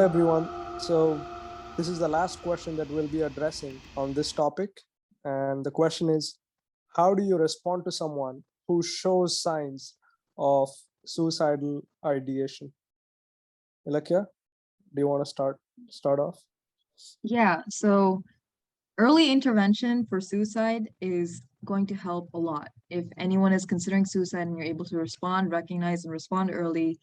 everyone. So this is the last question that we'll be addressing on this topic. And the question is, how do you respond to someone who shows signs of suicidal ideation? Ilakkiya, do you want to start off? Yeah, so early intervention for suicide is going to help a lot. If anyone is considering suicide and you're able to recognize and respond early,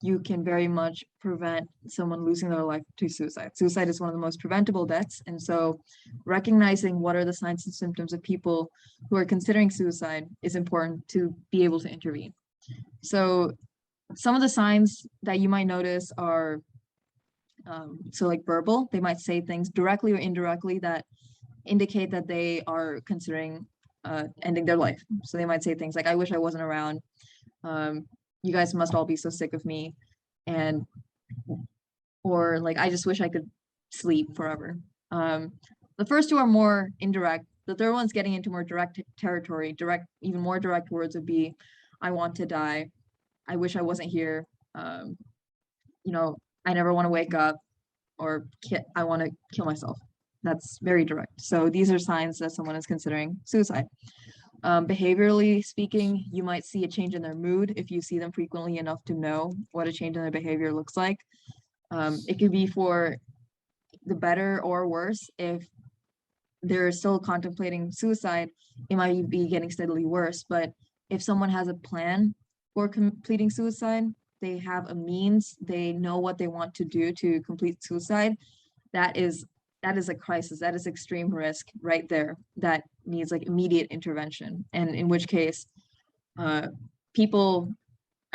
you can very much prevent someone losing their life to suicide. Suicide is one of the most preventable deaths. And so recognizing what are the signs and symptoms of people who are considering suicide is important to be able to intervene. So some of the signs that you might notice are, so like verbal, they might say things directly or indirectly that indicate that they are considering ending their life. So they might say things like, I wish I wasn't around. You guys must all be so sick of me. Or like, I just wish I could sleep forever. The first two are more indirect. The third one's getting into more direct territory. Even more direct words would be, I want to die. I wish I wasn't here. I never want to wake up, or I want to kill myself. That's very direct. So these are signs that someone is considering suicide. Behaviorally speaking, you might see a change in their mood if you see them frequently enough to know what a change in their behavior looks like. It could be for the better or worse. If they're still contemplating suicide, it might be getting steadily worse. But if someone has a plan for completing suicide, they have a means, they know what they want to do to complete suicide, that is a crisis. That is extreme risk right there that needs like immediate intervention. And in which case, I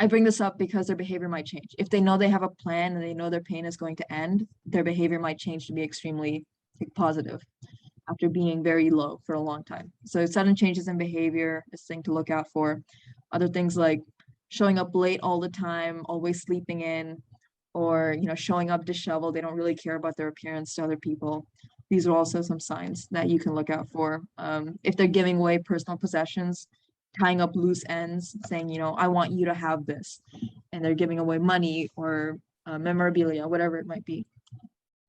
bring this up because their behavior might change. If they know they have a plan and they know their pain is going to end, their behavior might change to be extremely positive after being very low for a long time. So sudden changes in behavior is a thing to look out for. Other things like showing up late all the time, always sleeping in, or showing up disheveled. They don't really care about their appearance to other people. These are also some signs that you can look out for. If they're giving away personal possessions, tying up loose ends, saying, I want you to have this, and they're giving away money or memorabilia, whatever it might be.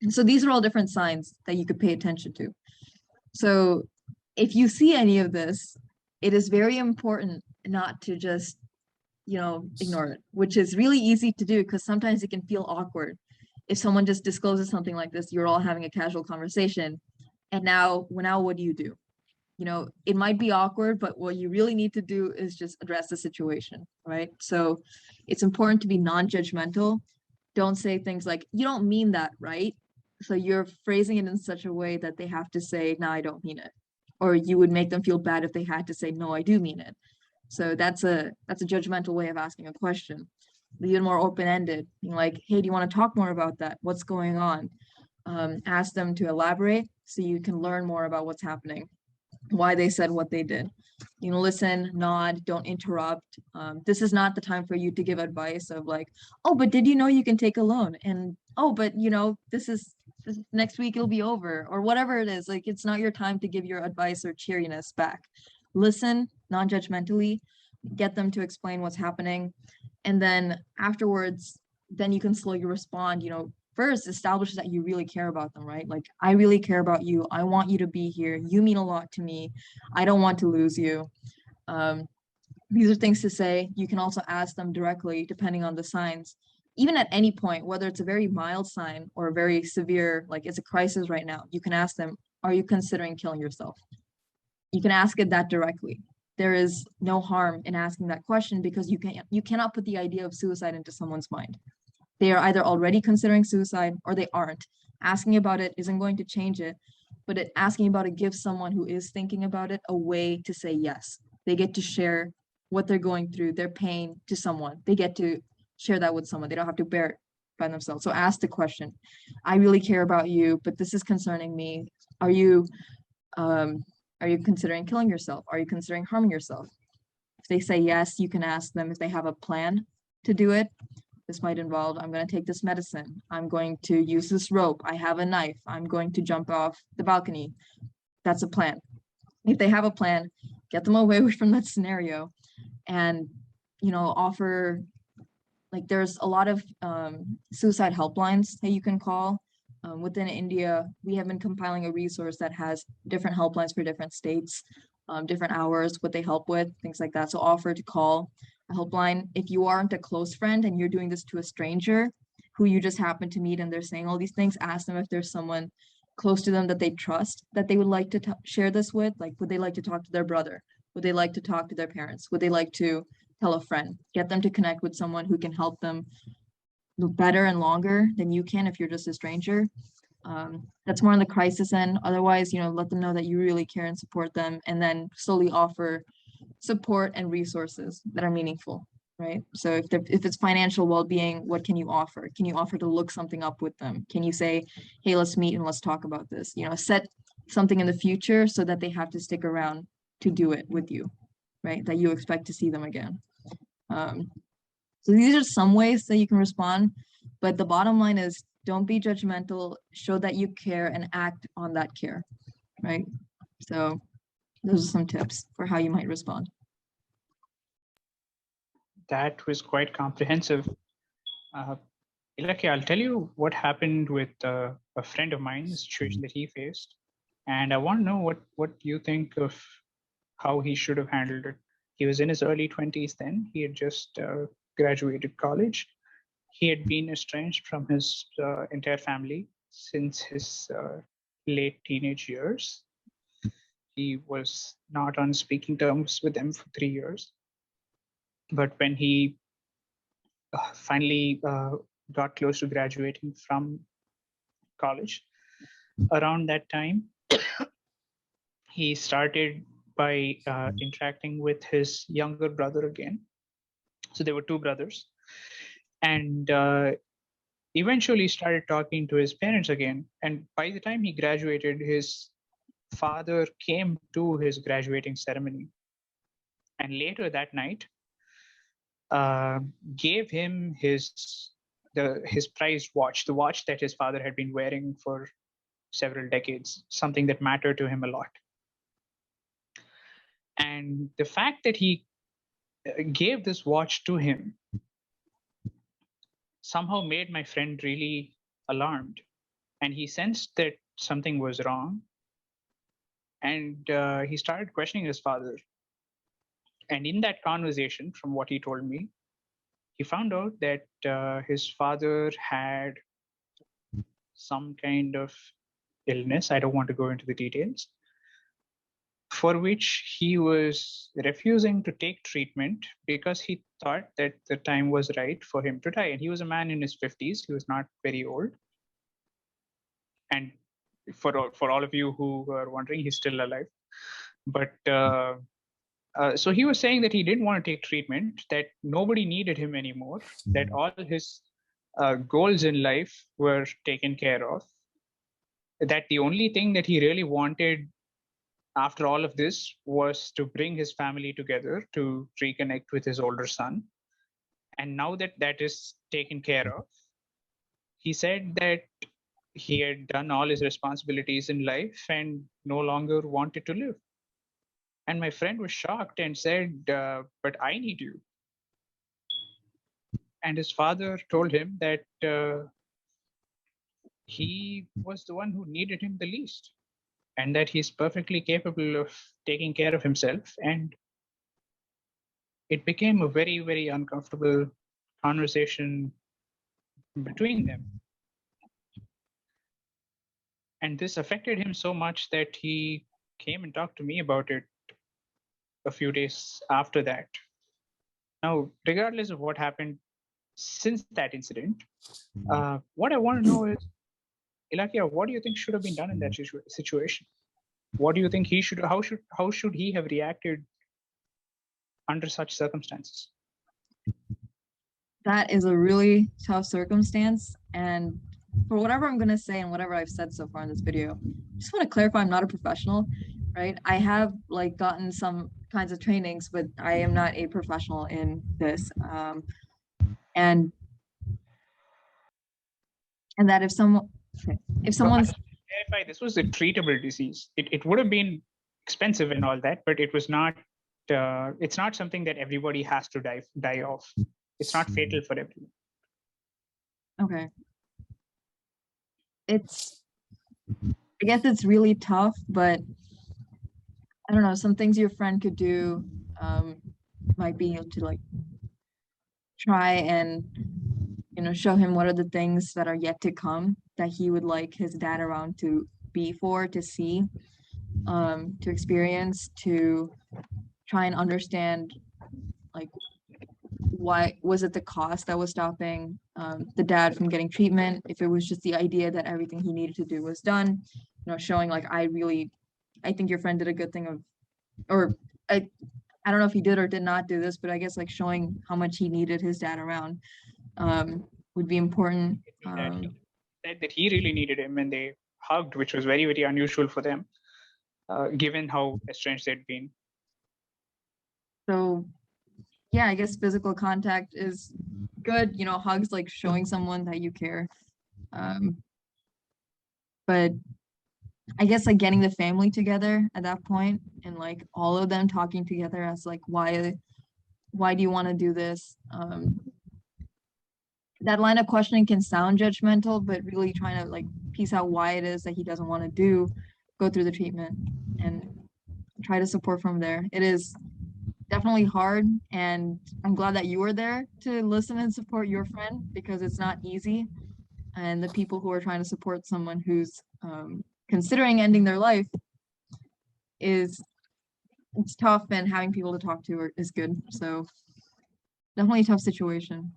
And so these are all different signs that you could pay attention to. So if you see any of this, it is very important not to just ignore it, which is really easy to do because sometimes it can feel awkward. If someone just discloses something like this, you're all having a casual conversation, and now what do you do? It might be awkward, but what you really need to do is just address the situation, right? So it's important to be non-judgmental. Don't say things like, you don't mean that, right? So you're phrasing it in such a way that they have to say, no, I don't mean it. Or you would make them feel bad if they had to say, no, I do mean it. So that's a judgmental way of asking a question. Leave it more open-ended, being like, hey, do you want to talk more about that? What's going on? Ask them to elaborate so you can learn more about what's happening, why they said what they did. Listen, nod, don't interrupt. This is not the time for you to give advice of like, oh, but did you know you can take a loan? And oh, but this next week it'll be over, or whatever it is. Like, it's not your time to give your advice or cheeriness back. Listen non-judgmentally, get them to explain what's happening, and then afterwards, then you can slowly respond. First establish that you really care about them, right? Like, I really care about you. I want you to be here. You mean a lot to me. I don't want to lose you. These are things to say. You can also ask them directly, depending on the signs. Even at any point, whether it's a very mild sign or a very severe, like it's a crisis right now, you can ask them, are you considering killing yourself? You can ask it that directly. There is no harm in asking that question because you cannot put the idea of suicide into someone's mind. They are either already considering suicide or they aren't. Asking about it isn't going to change it, but asking about it gives someone who is thinking about it a way to say yes. They get to share what they're going through, their pain, to someone. They get to share that with someone. They don't have to bear it by themselves. So ask the question, I really care about you, but this is concerning me. Are you considering killing yourself? Are you considering harming yourself? If they say yes, you can ask them if they have a plan to do it. This might involve, I'm going to take this medicine. I'm going to use this rope. I have a knife. I'm going to jump off the balcony. That's a plan. If they have a plan, get them away from that scenario and, offer like there's a lot of suicide helplines that you can call. Within India, we have been compiling a resource that has different helplines for different states, different hours, what they help with, things like that. So offer to call a helpline. If you aren't a close friend and you're doing this to a stranger who you just happen to meet and they're saying all these things, ask them if there's someone close to them that they trust that they would like to share this with. Like, would they like to talk to their brother? Would they like to talk to their parents? Would they like to tell a friend? Get them to connect with someone who can help them better and longer than you can if you're just a stranger. That's more on the crisis end. Otherwise, let them know that you really care and support them, and then slowly offer support and resources that are meaningful, right? So if it's financial well-being, what can you offer? Can you offer to look something up with them? Can you say, hey, let's meet and let's talk about this? Set something in the future so that they have to stick around to do it with you, right? That you expect to see them again. So these are some ways that you can respond, but the bottom line is don't be judgmental, show that you care and act on that care, right? So those are some tips for how you might respond. That was quite comprehensive. Ilakkiya, I'll tell you what happened with a friend of mine, the situation that he faced. And I want to know what you think of how he should have handled it. He was in his early 20s then. He had just graduated college. He had been estranged from his entire family since his late teenage years. He was not on speaking terms with them for 3 years. But when he finally got close to graduating from college, around that time, he started by interacting with his younger brother again. So there were two brothers. And eventually started talking to his parents again. And by the time he graduated, his father came to his graduating ceremony. And later that night, gave him his prized watch, the watch that his father had been wearing for several decades, something that mattered to him a lot. And the fact that he gave this watch to him somehow made my friend really alarmed. And he sensed that something was wrong. And he started questioning his father. And in that conversation, from what he told me, he found out that his father had some kind of illness. I don't want to go into the details, for which he was refusing to take treatment because he thought that the time was right for him to die. And he was a man in his 50s. He was not very old. And for all of you who are wondering, he's still alive. But so he was saying that he didn't want to take treatment, that nobody needed him anymore, that all his goals in life were taken care of, that the only thing that he really wanted after all of this was to bring his family together to reconnect with his older son. And now that that is taken care of, he said that he had done all his responsibilities in life and no longer wanted to live. And my friend was shocked and said, but I need you. And his father told him that he was the one who needed him the least, and that he's perfectly capable of taking care of himself. And it became a very, very uncomfortable conversation between them. And this affected him so much that he came and talked to me about it a few days after that. Now, regardless of what happened since that incident, what I want to know is, Ilakkiya, what do you think should have been done in that situation? What do you think he should? How should he have reacted under such circumstances? That is a really tough circumstance, and for whatever I'm going to say and whatever I've said so far in this video, I just want to clarify I'm not a professional, right? I have gotten some kinds of trainings, but I am not a professional in this. And that if someone's clarify, this was a treatable disease. It would have been expensive and all that, but it was not. It's not something that everybody has to die of. It's not fatal for everyone. Okay. I guess it's really tough, but I don't know, some things your friend could do might be to like try and, you know, show him what are the things that are yet to come that he would like his dad around to be for, to see, to experience, to try and understand, like, why was it the cost that was stopping the dad from getting treatment? If it was just the idea that everything he needed to do was done, you know, showing like, I think your friend did a good thing of, or I don't know if he did or did not do this, but I guess like showing how much he needed his dad around would be important. He said that he really needed him, and they hugged, which was very, very unusual for them, given how estranged they'd been. So yeah, I guess physical contact is good, you know, hugs, like showing someone that you care. But I guess like getting the family together at that point and like all of them talking together as like, why do you want to do this? That line of questioning can sound judgmental, but really trying to like piece out why it is that he doesn't want to go through the treatment and try to support from there. It is definitely hard, and I'm glad that you were there to listen and support your friend, because it's not easy. And the people who are trying to support someone who's considering ending their life it's tough, and having people to talk to is good. So definitely a tough situation,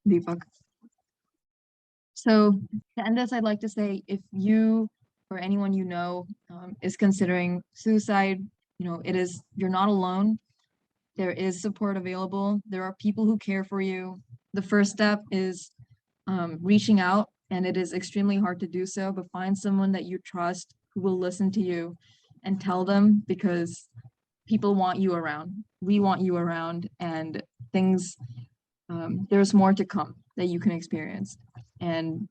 Deepak. So to end this, I'd like to say, if you or anyone you know is considering suicide, you know, you're not alone. There is support available. There are people who care for you. The first step is reaching out, and it is extremely hard to do so, but find someone that you trust who will listen to you and tell them, because people want you around. We want you around, and there's more to come that you can experience. And,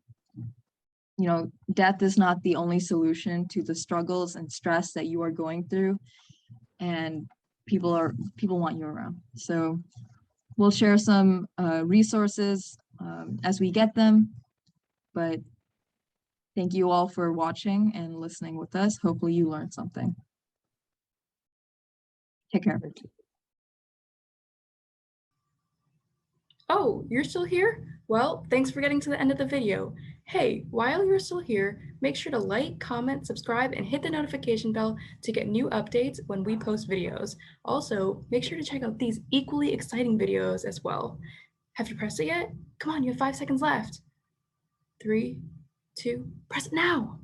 you know, death is not the only solution to the struggles and stress that you are going through. And people want you around. So we'll share some resources as we get them, but thank you all for watching and listening with us. Hopefully you learned something. Take care. Oh, you're still here? Well, thanks for getting to the end of the video. Hey, while you're still here, make sure to like, comment, subscribe, and hit the notification bell to get new updates when we post videos. Also, make sure to check out these equally exciting videos as well. Have you pressed it yet? Come on, you have 5 seconds left. 3, 2, press it now.